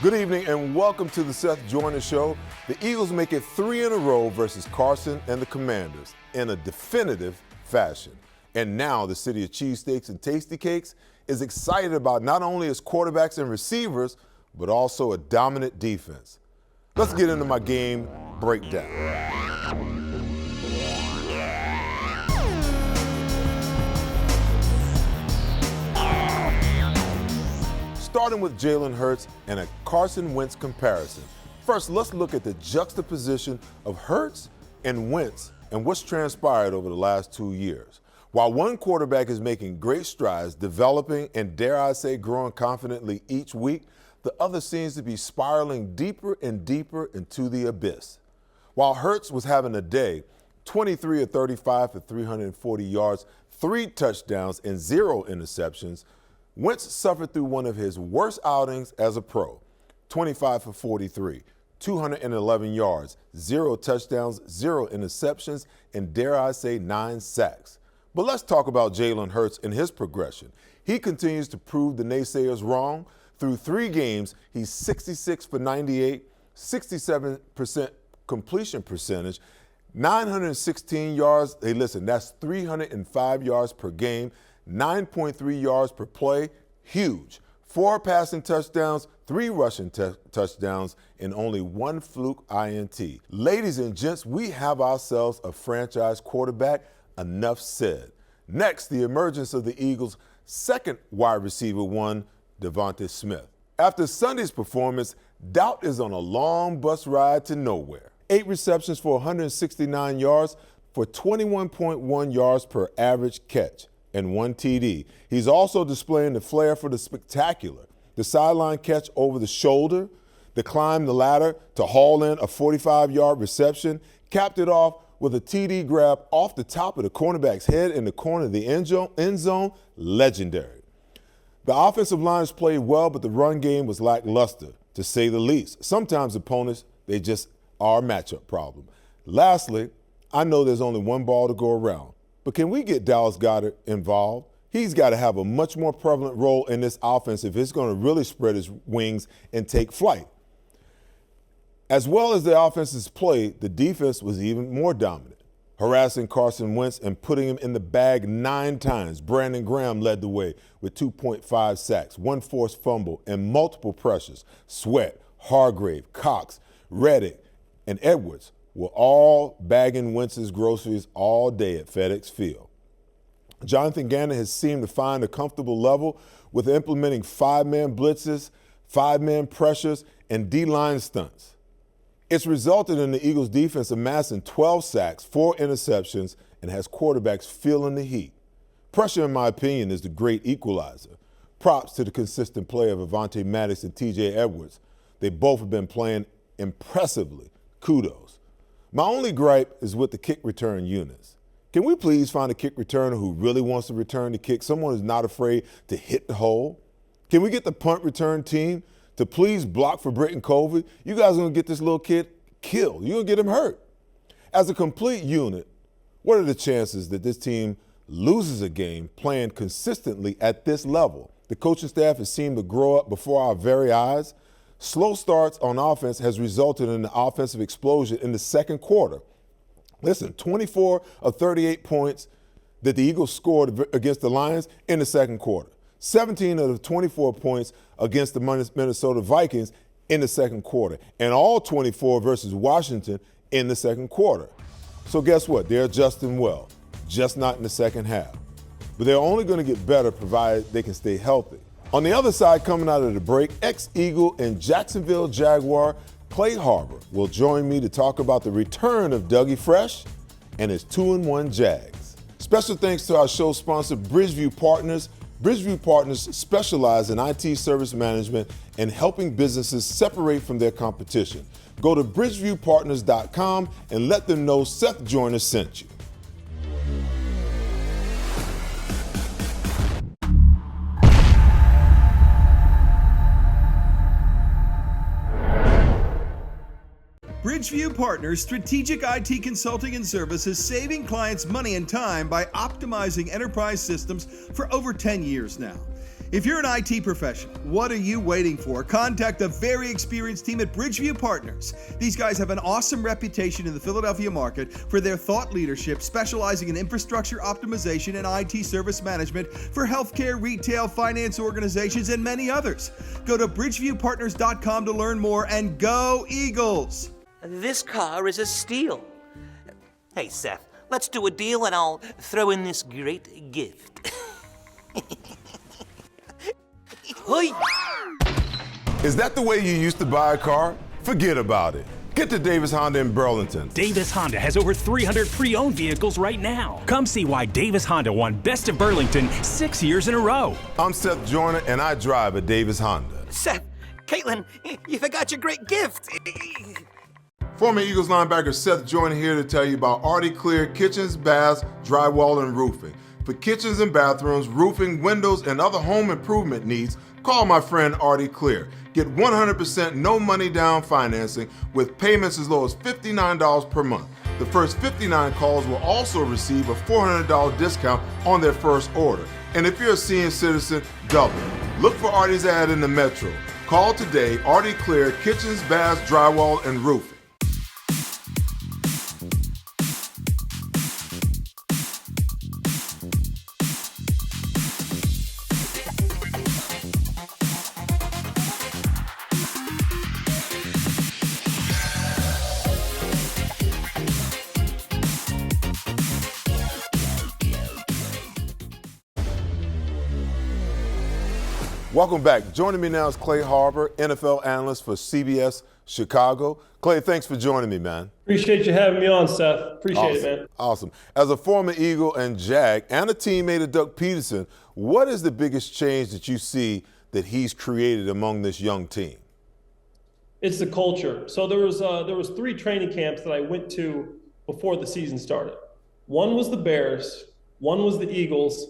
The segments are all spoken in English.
Good evening and welcome to the Seth Joyner Show. The Eagles make it 3 in a row versus Carson and the Commanders in a definitive fashion. And now the city of cheesesteaks and tasty cakes is excited about not only its quarterbacks and receivers, but also a dominant defense. Let's get into my game breakdown. Starting with Jalen Hurts and a Carson Wentz comparison. First, let's look at the juxtaposition of Hurts and Wentz and what's transpired over the last 2 years. While one quarterback is making great strides, developing and, dare I say, growing confidently each week, the other seems to be spiraling deeper and deeper into the abyss. While Hurts was having a day, 23 of 35 for 340 yards, 3 touchdowns, and 0 interceptions, Wentz suffered through one of his worst outings as a pro, 25 for 43, 211 yards, 0 touchdowns, 0 interceptions, and dare I say 9 sacks. But let's talk about Jalen Hurts and his progression. He continues to prove the naysayers wrong. Through 3 games, he's 66 for 98, 67% completion percentage, 916 yards. Hey, listen, that's 305 yards per game. 9.3 yards per play, huge. 4 passing touchdowns, 3 rushing touchdowns, and only 1 fluke INT. Ladies and gents, we have ourselves a franchise quarterback. Enough said. Next, the emergence of the Eagles' second wide receiver one, Devontae Smith. After Sunday's performance, doubt is on a long bus ride to nowhere. 8 receptions for 169 yards for 21.1 yards per average catch and 1 TD. He's also displaying the flair for the spectacular. The sideline catch over the shoulder, the climb the ladder to haul in a 45-yard reception, capped it off with a TD grab off the top of the cornerback's head in the corner of the end zone, legendary. The offensive lines played well, but the run game was lackluster, to say the least. Sometimes opponents, they just are a matchup problem. Lastly, I know there's only one ball to go around. But can we get Dallas Goedert involved? He's got to have a much more prevalent role in this offense if it's going to really spread his wings and take flight. As well as the offense's play, the defense was even more dominant, harassing Carson Wentz and putting him in the bag 9 times. Brandon Graham led the way with 2.5 sacks, 1 forced fumble, and multiple pressures. Sweat, Hargrave, Cox, Reddick, and Edwards were all bagging Wentz's groceries all day at FedEx Field. Jonathan Gannon has seemed to find a comfortable level with implementing 5-man blitzes, 5-man pressures, and D-line stunts. It's resulted in the Eagles' defense amassing 12 sacks, 4 interceptions, and has quarterbacks feeling the heat. Pressure, in my opinion, is the great equalizer. Props to the consistent play of Avonte Maddox and TJ Edwards. They both have been playing impressively. Kudos. My only gripe is with the kick return units. Can we please find a kick returner who really wants to return the kick, someone who's not afraid to hit the hole? Can we get the punt return team to please block for Britton Colby? You guys are going to get this little kid killed. You're going to get him hurt. As a complete unit, what are the chances that this team loses a game playing consistently at this level? The coaching staff has seemed to grow up before our very eyes. Slow starts on offense has resulted in an offensive explosion in the second quarter. Listen, 24 of 38 points that the Eagles scored against the Lions in the second quarter. 17 of the 24 points against the Minnesota Vikings in the second quarter. And all 24 versus Washington in the second quarter. So guess what? They're adjusting well, just not in the second half. But they're only going to get better provided they can stay healthy. On the other side, coming out of the break, ex-Eagle and Jacksonville Jaguar Clay Harbor will join me to talk about the return of Dougie Fresh and his 2-1 Jags. Special thanks to our show sponsor, Bridgeview Partners. Bridgeview Partners specialize in IT service management and helping businesses separate from their competition. Go to bridgeviewpartners.com and let them know Seth Joyner sent you. Bridgeview Partners strategic IT consulting and services, saving clients money and time by optimizing enterprise systems for over 10 years now. If you're an IT professional, what are you waiting for? Contact the very experienced team at Bridgeview Partners. These guys have an awesome reputation in the Philadelphia market for their thought leadership, specializing in infrastructure optimization and IT service management for healthcare, retail, finance organizations, and many others. Go to bridgeviewpartners.com to learn more, and go Eagles! This car is a steal. Hey, Seth, let's do a deal and I'll throw in this great gift. Hoi! Is that the way you used to buy a car? Forget about it. Get to Davis Honda in Burlington. Davis Honda has over 300 pre-owned vehicles right now. Come see why Davis Honda won Best of Burlington 6 years in a row. I'm Seth Joyner, and I drive a Davis Honda. Seth, Caitlin, you forgot your great gift. Former Eagles linebacker Seth Joyner here to tell you about Artie Clear Kitchens, Baths, Drywall, and Roofing. For kitchens and bathrooms, roofing, windows, and other home improvement needs, call my friend Artie Clear. Get 100% no money down financing with payments as low as $59 per month. The first 59 calls will also receive a $400 discount on their first order. And if you're a senior citizen, double. Look for Artie's ad in the Metro. Call today, Artie Clear Kitchens, Baths, Drywall, and Roofing. Welcome back. Joining me now is Clay Harbor, NFL analyst for CBS Chicago. Clay, thanks for joining me, man. Appreciate you having me on, Seth. Appreciate it, man. Awesome. As a former Eagle and Jag and a teammate of Doug Peterson, what is the biggest change that you see that he's created among this young team? It's the culture. So there was 3 training camps that I went to before the season started. One was the Bears, one was the Eagles,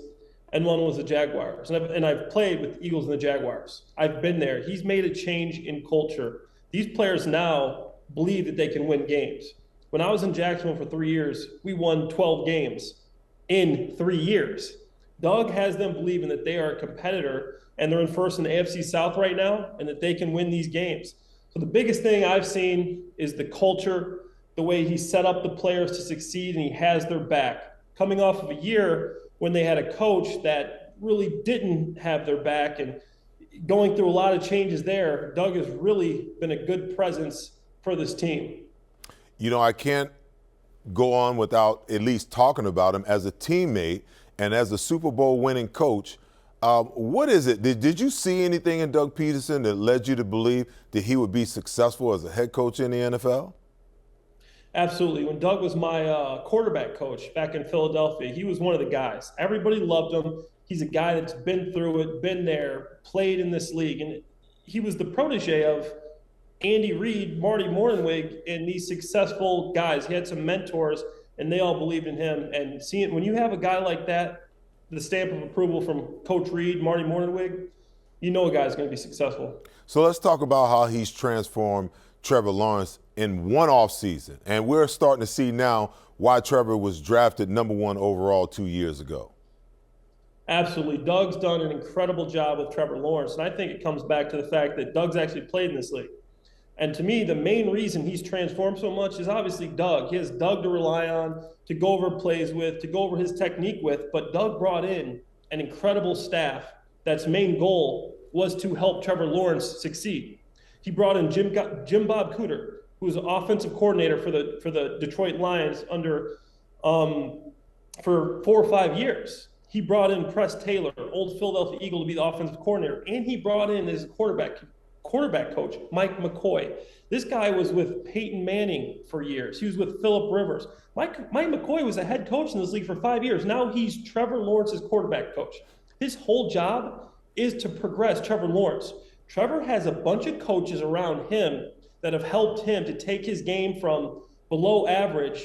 and one was the Jaguars. And I've played with the Eagles and the Jaguars. I've been there. He's made a change in culture. These players now believe that they can win games. When I was in Jacksonville for 3 years, we won 12 games in 3 years. Doug has them believing that they are a competitor and they're in first in the AFC South right now and that they can win these games. So the biggest thing I've seen is the culture, the way he set up the players to succeed, and he has their back. Coming off of a year when they had a coach that really didn't have their back and going through a lot of changes there, Doug has really been a good presence for this team. You know, I can't go on without at least talking about him as a teammate and as a Super Bowl winning coach. What is it? Did you see anything in Doug Peterson that led you to believe that he would be successful as a head coach in the NFL? Absolutely. When Doug was my quarterback coach back in Philadelphia, he was one of the guys. Everybody loved him. He's a guy that's been through it, been there, played in this league. And he was the protege of Andy Reid, Marty Mornhinweg, and these successful guys. He had some mentors, and they all believed in him. And when you have a guy like that, the stamp of approval from Coach Reid, Marty Mornhinweg, you know a guy's going to be successful. So let's talk about how he's transformed Trevor Lawrence in one offseason. And we're starting to see now why Trevor was drafted #1 overall 2 years ago. Absolutely. Doug's done an incredible job with Trevor Lawrence. And I think it comes back to the fact that Doug's actually played in this league. And to me, the main reason he's transformed so much is obviously Doug. He has Doug to rely on, to go over plays with, to go over his technique with. But Doug brought in an incredible staff that's main goal was to help Trevor Lawrence succeed. He brought in Jim Bob Cooter, who was an offensive coordinator for the Detroit Lions for 4 or 5 years. He brought in Press Taylor, old Philadelphia Eagle, to be the offensive coordinator, and he brought in his quarterback coach, Mike McCoy. This guy was with Peyton Manning for years. He was with Phillip Rivers. Mike McCoy was a head coach in this league for 5 years. Now he's Trevor Lawrence's quarterback coach. His whole job is to progress Trevor Lawrence. Trevor has a bunch of coaches around him that have helped him to take his game from below average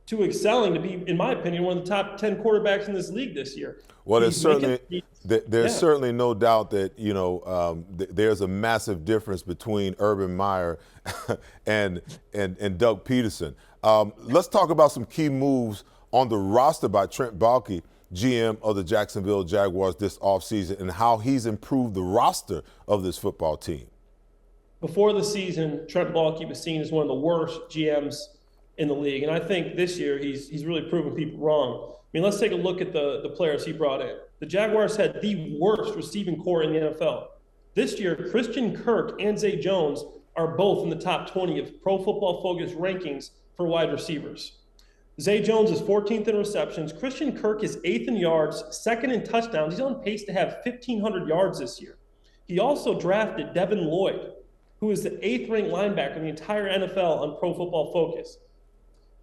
to excelling to be, in my opinion, one of the top 10 quarterbacks in this league this year. Well, there's certainly no doubt that, there's a massive difference between Urban Meyer and Doug Peterson. Let's talk about some key moves on the roster by Trent Baalke GM of the Jacksonville Jaguars this offseason and how he's improved the roster of this football team? Before the season, Trent Baalke was seen as one of the worst GMs in the league. And I think this year he's really proven people wrong. I mean, let's take a look at the players he brought in. The Jaguars had the worst receiving core in the NFL. This year, Christian Kirk and Zay Jones are both in the top 20 of Pro Football Focus rankings for wide receivers. Zay Jones is 14th in receptions. Christian Kirk is 8th in yards, 2nd in touchdowns. He's on pace to have 1,500 yards this year. He also drafted Devin Lloyd, who is the 8th ranked linebacker in the entire NFL on Pro Football Focus.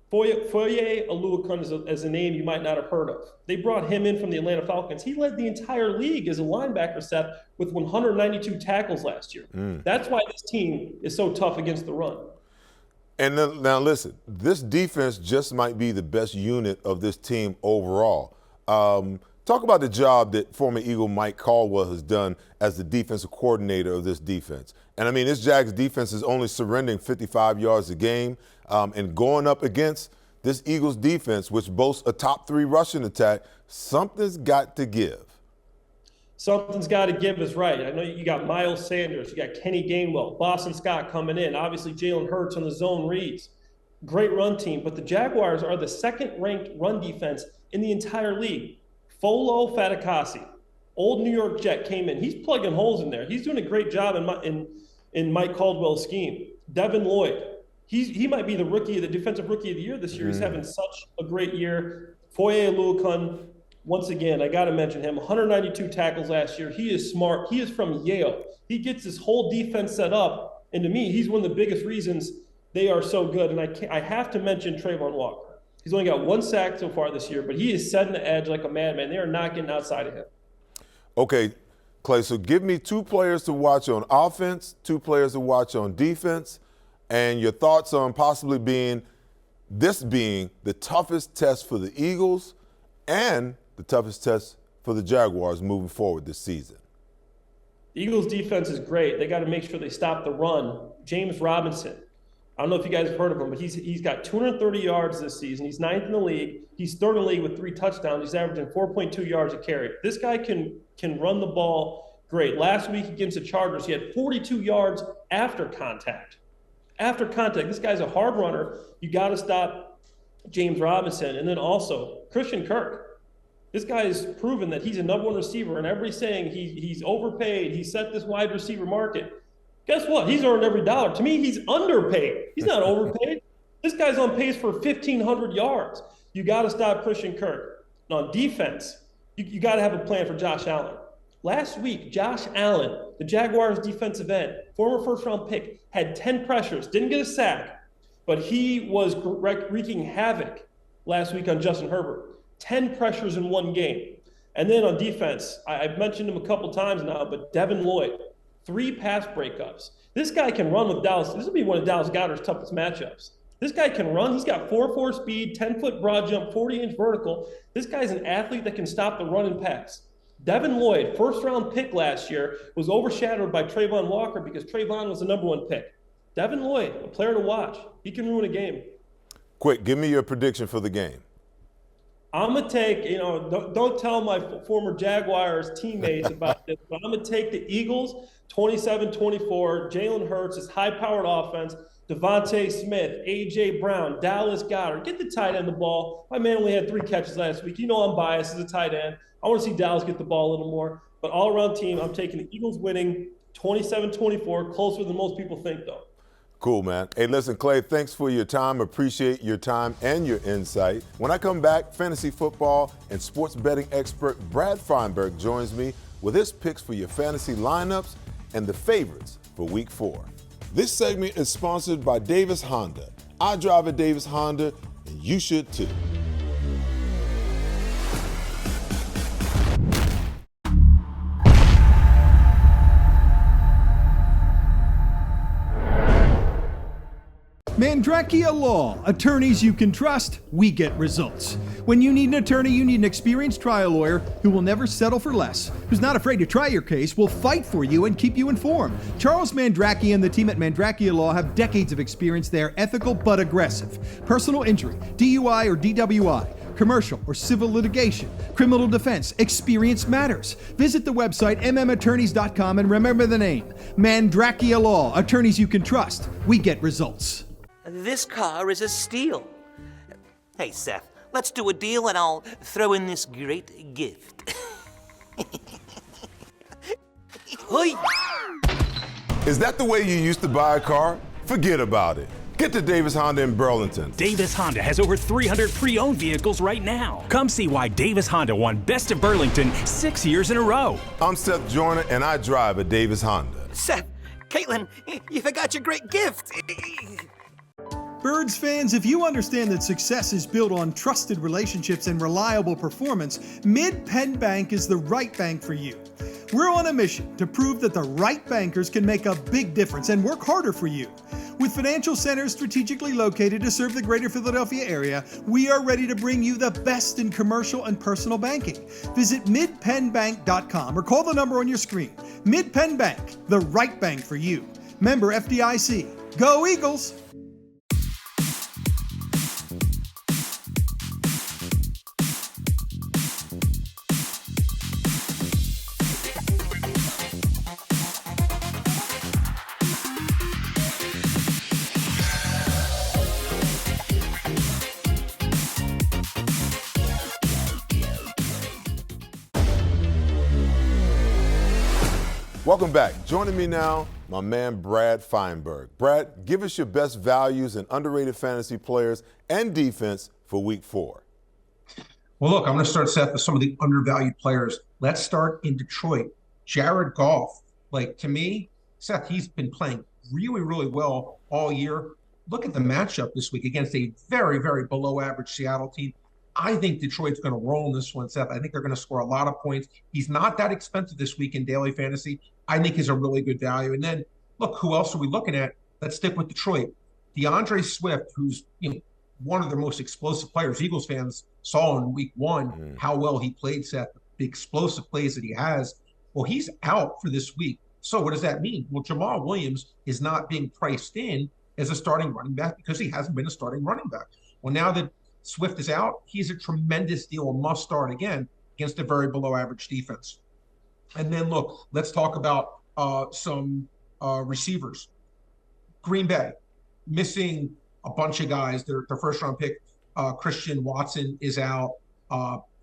Foye Oluokun is a name you might not have heard of. They brought him in from the Atlanta Falcons. He led the entire league as a linebacker, Seth, with 192 tackles last year. That's why this team is so tough against the run. And now listen, this defense just might be the best unit of this team overall. Talk about the job that former Eagle Mike Caldwell has done as the defensive coordinator of this defense. And I mean, this Jags defense is only surrendering 55 yards a game, and going up against this Eagles defense, which boasts a top 3 rushing attack, something's got to give. Something's got to give is right. I know you got Miles Sanders, you got Kenny Gainwell, Boston Scott coming in, obviously Jalen Hurts on the zone reads. Great run team, but the Jaguars are the 2nd-ranked run defense in the entire league. Folo Fatukasi, old New York Jet, came in. He's plugging holes in there. He's doing a great job in Mike Caldwell's scheme. Devin Lloyd, he might be the defensive rookie of the year this year. He's having such a great year. Foye Oluokun, once again, I got to mention him. 192 tackles last year. He is smart. He is from Yale. He gets this whole defense set up. And to me, he's one of the biggest reasons they are so good. And I have to mention Trayvon Walker. He's only got 1 sack so far this year, but he is setting the edge like a madman. They are not getting outside of him. Okay, Clay, so give me 2 players to watch on offense, 2 players to watch on defense, and your thoughts on possibly being the toughest test for the Eagles and the toughest test for the Jaguars moving forward this season. The Eagles' defense is great. They got to make sure they stop the run. James Robinson, I don't know if you guys have heard of him, but he's got 230 yards this season. He's 9th in the league. He's 3rd in the league with 3 touchdowns. He's averaging 4.2 yards a carry. This guy can run the ball great. Last week against the Chargers, he had 42 yards after contact. After contact, this guy's a hard runner. You got to stop James Robinson. And then also Christian Kirk. This guy has proven that he's a #1 receiver, and everybody's saying he's overpaid. He set this wide receiver market. Guess what? He's earned every dollar. To me, he's underpaid. He's not overpaid. This guy's on pace for 1,500 yards. You got to stop Christian Kirk. And on defense, you got to have a plan for Josh Allen. Last week, Josh Allen, the Jaguars defensive end, former first-round pick, had 10 pressures, didn't get a sack, but he was wreaking havoc last week on Justin Herbert. 10 pressures in 1 game. And then on defense, I've mentioned him a couple times now, but Devin Lloyd, 3 pass breakups. This guy can run with Dallas. This will be one of Dallas Goedert's toughest matchups. This guy can run. He's got 4.4 speed, 10-foot broad jump, 40-inch vertical. This guy's an athlete that can stop the run and pass. Devin Lloyd, first-round pick last year, was overshadowed by Trayvon Walker because Trayvon was the #1 pick. Devin Lloyd, a player to watch. He can ruin a game. Quick, give me your prediction for the game. I'm going to take, don't tell my former Jaguars teammates about this, but I'm going to take the Eagles 27-24. Jalen Hurts, his high-powered offense, Devontae Smith, A.J. Brown, Dallas Goedert. Get the tight end the ball. My man only had 3 catches last week. You know I'm biased as a tight end. I want to see Dallas get the ball a little more. But all-around team, I'm taking the Eagles winning 27-24, closer than most people think, though. Cool, man. Hey, listen, Clay, thanks for your time. Appreciate your time and your insight. When I come back, fantasy football and sports betting expert Brad Feinberg joins me with his picks for your fantasy lineups and the favorites for Week 4. This segment is sponsored by Davis Honda. I drive a Davis Honda, and you should too. Mandrakia Law. Attorneys you can trust, we get results. When you need an attorney, you need an experienced trial lawyer who will never settle for less, who's not afraid to try your case, will fight for you and keep you informed. Charles Mandrakia and the team at Mandrakia Law have decades of experience. They are ethical but aggressive. Personal injury, DUI or DWI, commercial, or civil litigation, criminal defense, experience matters. Visit the website mmattorneys.com and remember the name, Mandrakia Law, attorneys you can trust. We get results. This car is a steal. Hey, Seth, let's do a deal and I'll throw in this great gift. Hoi! Is that the way you used to buy a car? Forget about it. Get to Davis Honda in Burlington. Davis Honda has over 300 pre-owned vehicles right now. Come see why Davis Honda won Best of Burlington 6 years in a row. I'm Seth Joyner, and I drive a Davis Honda. Seth, Caitlin, you forgot your great gift. Birds fans, if you understand that success is built on trusted relationships and reliable performance, Mid-Penn Bank is the right bank for you. We're on a mission to prove that the right bankers can make a big difference and work harder for you. With financial centers strategically located to serve the greater Philadelphia area, we are ready to bring you the best in commercial and personal banking. Visit midpennbank.com or call the number on your screen. Mid-Penn Bank, the right bank for you. Member FDIC. Go Eagles! Welcome back. Joining me now, my man Brad Feinberg. Brad, give us your best values and underrated fantasy players and defense for Week 4. Well, look, I'm going to start, Seth, with some of the undervalued players. Let's start in Detroit. Jared Goff. Like, to me, Seth, he's been playing really, really well all year. Look at the matchup this week against a very, very below-average Seattle team. I think Detroit's going to roll in this one, Seth. I think they're going to score a lot of points. He's not that expensive this week in daily fantasy. I think he's a really good value. And then, look, who else are we looking at? Let's stick with Detroit. DeAndre Swift, who's one of the most explosive players. Eagles fans saw in Week 1 how well he played, Seth, the explosive plays that he has. Well, he's out for this week. So what does that mean? Well, Jamal Williams is not being priced in as a starting running back because he hasn't been a starting running back. Well, now that Swift is out, he's a tremendous deal, a must start again against a very below average defense. And then look, let's talk about some receivers. Green Bay, missing a bunch of guys. Their first round pick, Christian Watson, is out.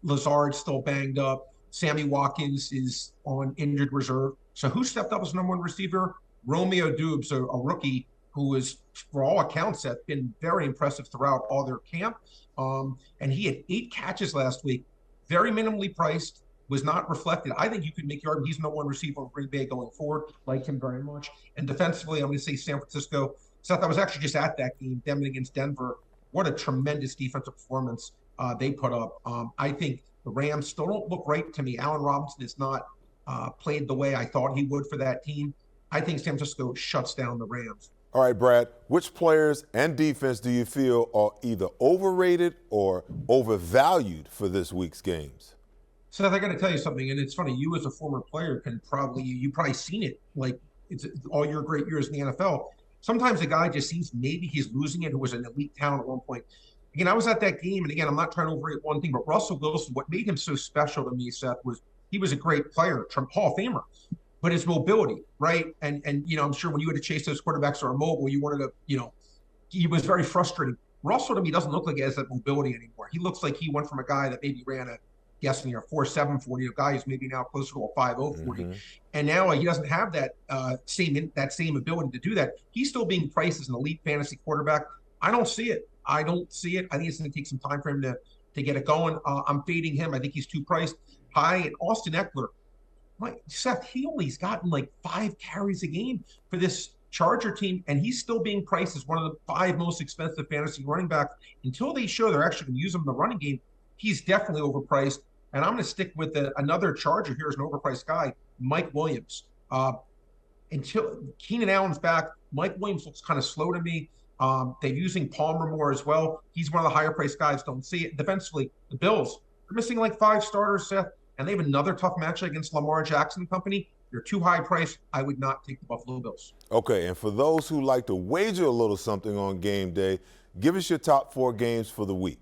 Lazard's still banged up. Sammy Watkins is on injured reserve. So who stepped up as number one receiver? Romeo Doubs, a rookie who is, for all accounts, have been very impressive throughout all their camp. And he had 8 catches last week, very minimally priced, was not reflected. I think you could make your argument he's number one receiver in Green Bay going forward, like him very much. And defensively, I'm going to say San Francisco. Seth, I was actually just at that game, them against Denver. What a tremendous defensive performance they put up. I think the Rams still don't look right to me. Allen Robinson has not played the way I thought he would for that team. I think San Francisco shuts down the Rams. All right, Brad, which players and defense do you feel are either overrated or overvalued for this week's games? Seth, I got to tell you something, and it's funny. You as a former player can you probably seen it, like it's all your great years in the NFL. Sometimes a guy just seems maybe he's losing it, who was an elite talent at one point. Again, I was at that game, and again, I'm not trying to overrate one thing, but Russell Wilson, what made him so special to me, Seth, was he was a great player, Hall of Famer, but his mobility, right? And I'm sure when you had to chase those quarterbacks who are mobile, you wanted to, he was very frustrating. Russell, to me, doesn't look like he has that mobility anymore. He looks like he went from a guy that maybe ran a 4.7 40, a guy who's maybe now closer to a 5.0 40. And now he doesn't have that same ability to do that. He's still being priced as an elite fantasy quarterback. I don't see it. I think it's going to take some time for him to get it going. I'm fading him. I think he's too priced high. And Austin Eckler, Seth, he's gotten like 5 carries a game for this Charger team, and he's still being priced as one of the 5 most expensive fantasy running backs. Until they show they're actually going to use him in the running game, he's definitely overpriced. And I'm going to stick with another Charger here as an overpriced guy, Mike Williams. Until Keenan Allen's back, Mike Williams looks kind of slow to me. They're using Palmer more as well. He's one of the higher priced guys. Don't see it. Defensively, the Bills, they're missing like 5 starters, Seth, and they have another tough matchup against Lamar Jackson and company. They're too high priced. I would not take the Buffalo Bills. Okay, and for those who like to wager a little something on game day, give us your top 4 games for the week.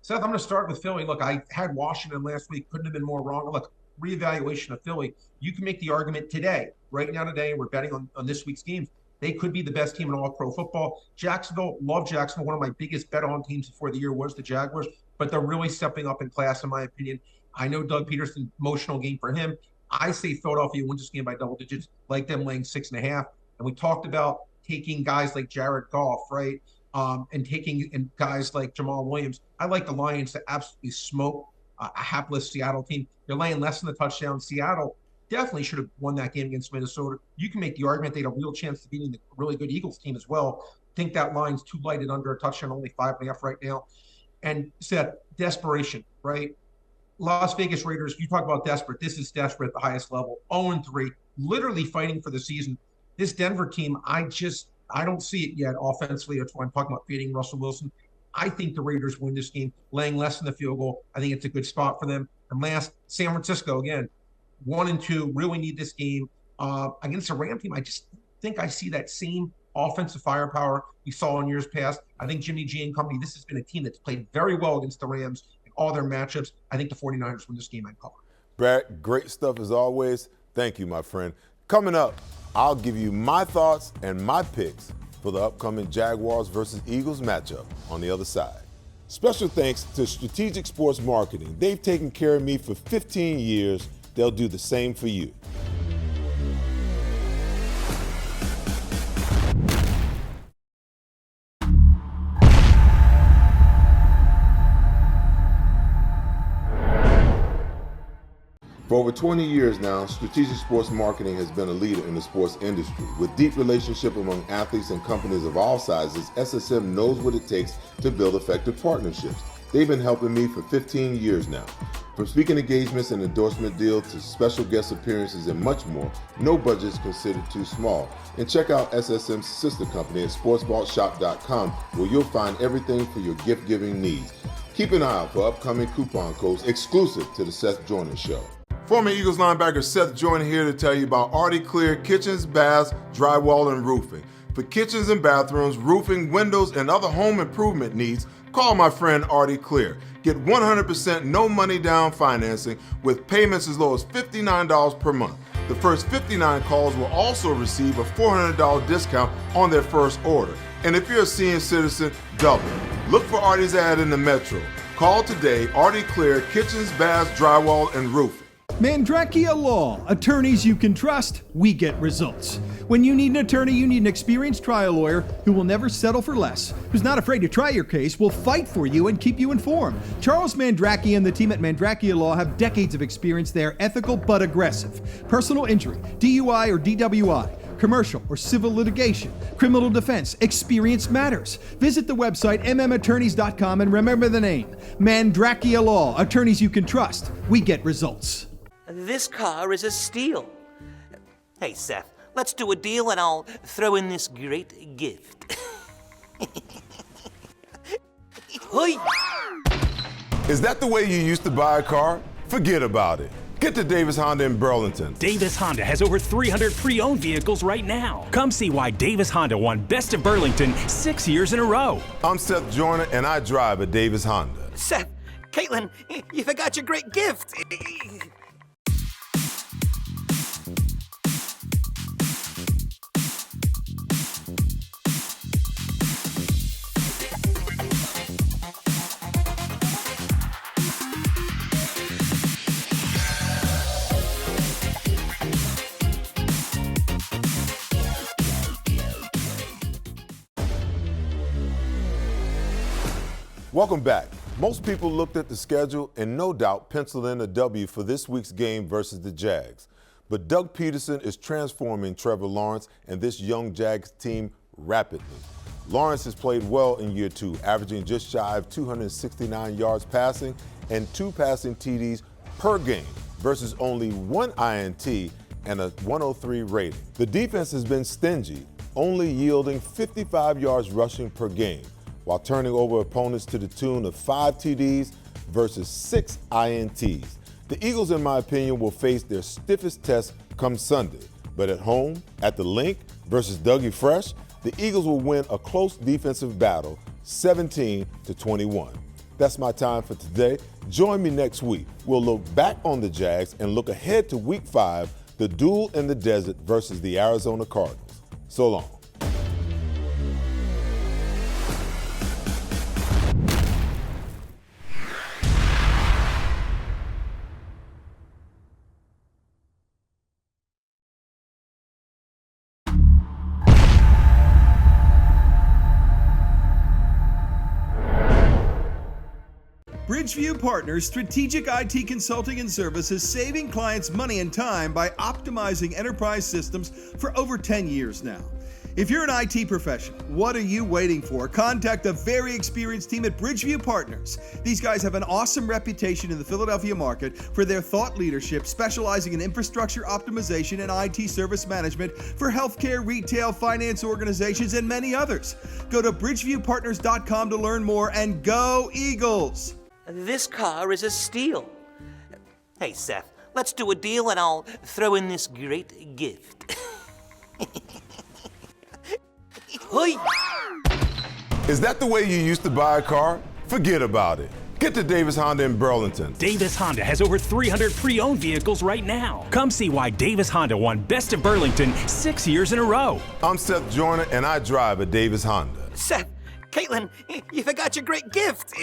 Seth, I'm going to start with Philly. Look, I had Washington last week. Couldn't have been more wrong. Look, reevaluation of Philly. You can make the argument today, right now today, and we're betting on this week's games. They could be the best team in all pro football. Jacksonville, love Jacksonville. One of my biggest bet-on teams before the year was the Jaguars, but they're really stepping up in class, in my opinion. I know Doug Peterson, emotional game for him. I say Philadelphia wins this game by double digits, like them laying 6.5. And we talked about taking guys like Jared Goff, right? And taking guys like Jamal Williams. I like the Lions to absolutely smoke a hapless Seattle team. They're laying less than the touchdown. Seattle definitely should have won that game against Minnesota. You can make the argument they had a real chance to beating the really good Eagles team as well. Think that line's too lighted under a touchdown, only 5.5 right now. And Seth, desperation, right? Las Vegas Raiders, you talk about desperate. This is desperate at the highest level. 0-3, literally fighting for the season. This Denver team, I don't see it yet offensively. That's why I'm talking about fading Russell Wilson. I think the Raiders win this game, laying less than the field goal. I think it's a good spot for them. And last, San Francisco, again, 1-2, really need this game. Against a Ram team, I just think I see that same offensive firepower we saw in years past. I think Jimmy G and company, this has been a team that's played very well against the Rams in all their matchups. I think the 49ers win this game and cover. Brad, great stuff as always. Thank you, my friend. Coming up, I'll give you my thoughts and my picks for the upcoming Jaguars versus Eagles matchup on the other side. Special thanks to Strategic Sports Marketing. They've taken care of me for 15 years. They'll do the same for you. For over 20 years now, Strategic Sports Marketing has been a leader in the sports industry. With deep relationship among athletes and companies of all sizes, SSM knows what it takes to build effective partnerships. They've been helping me for 15 years now. From speaking engagements and endorsement deals to special guest appearances and much more, no budget is considered too small. And check out SSM's sister company at sportsvaultshop.com, where you'll find everything for your gift-giving needs. Keep an eye out for upcoming coupon codes exclusive to the Seth Joyner Show. Former Eagles linebacker Seth Joyner here to tell you about Artie Clear Kitchens, Baths, Drywall, and Roofing. For kitchens and bathrooms, roofing, windows, and other home improvement needs, call my friend Artie Clear. Get 100% no money down financing with payments as low as $59 per month. The first 59 calls will also receive a $400 discount on their first order. And if you're a senior citizen, double. Look for Artie's ad in the Metro. Call today, Artie Clear Kitchens, Baths, Drywall, and Roofing. Mandrakia Law. Attorneys you can trust, we get results. When you need an attorney, you need an experienced trial lawyer who will never settle for less, who's not afraid to try your case, will fight for you and keep you informed. Charles Mandrakia and the team at Mandrakia Law have decades of experience. They are ethical but aggressive. Personal injury, DUI or DWI, commercial or civil litigation, criminal defense, experience matters. Visit the website mmattorneys.com and remember the name. Mandrakia Law. Attorneys you can trust, we get results. This car is a steal. Hey, Seth, let's do a deal and I'll throw in this great gift. Hoi! Is that the way you used to buy a car? Forget about it. Get to Davis Honda in Burlington. Davis Honda has over 300 pre-owned vehicles right now. Come see why Davis Honda won Best of Burlington 6 years in a row. I'm Seth Joyner, and I drive a Davis Honda. Seth, Caitlin, you forgot your great gift. Welcome back. Most people looked at the schedule and no doubt penciled in a W for this week's game versus the Jags. But Doug Peterson is transforming Trevor Lawrence and this young Jags team rapidly. Lawrence has played well in year two, averaging just shy of 269 yards passing and 2 passing TDs per game versus only 1 INT and a 103 rating. The defense has been stingy, only yielding 55 yards rushing per game, while turning over opponents to the tune of 5 TDs versus 6 INTs. The Eagles, in my opinion, will face their stiffest test come Sunday. But at home, at the Link versus Dougie Fresh, the Eagles will win a close defensive battle, 17-21. That's my time for today. Join me next week. We'll look back on the Jags and look ahead to Week 5, the duel in the desert versus the Arizona Cardinals. So long. Bridgeview Partners strategic IT consulting and services, saving clients money and time by optimizing enterprise systems for over 10 years now. If you're an IT professional, what are you waiting for? Contact a very experienced team at Bridgeview Partners. These guys have an awesome reputation in the Philadelphia market for their thought leadership, specializing in infrastructure optimization and IT service management for healthcare, retail, finance organizations, and many others. Go to bridgeviewpartners.com to learn more, and go Eagles! This car is a steal. Hey, Seth, let's do a deal and I'll throw in this great gift. Hoi! Is that the way you used to buy a car? Forget about it. Get to Davis Honda in Burlington. Davis Honda has over 300 pre-owned vehicles right now. Come see why Davis Honda won Best of Burlington 6 years in a row. I'm Seth Joyner, and I drive a Davis Honda. Seth, Caitlin, you forgot your great gift.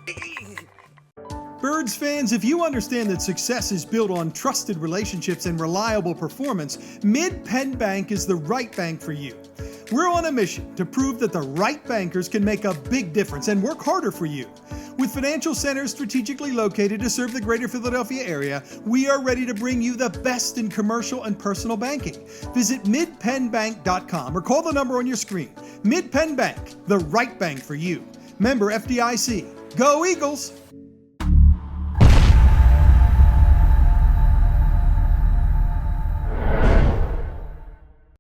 Birds fans, if you understand that success is built on trusted relationships and reliable performance, Mid-Penn Bank is the right bank for you. We're on a mission to prove that the right bankers can make a big difference and work harder for you. With financial centers strategically located to serve the greater Philadelphia area, we are ready to bring you the best in commercial and personal banking. Visit midpennbank.com or call the number on your screen. Mid-Penn Bank, the right bank for you. Member FDIC. Go Eagles!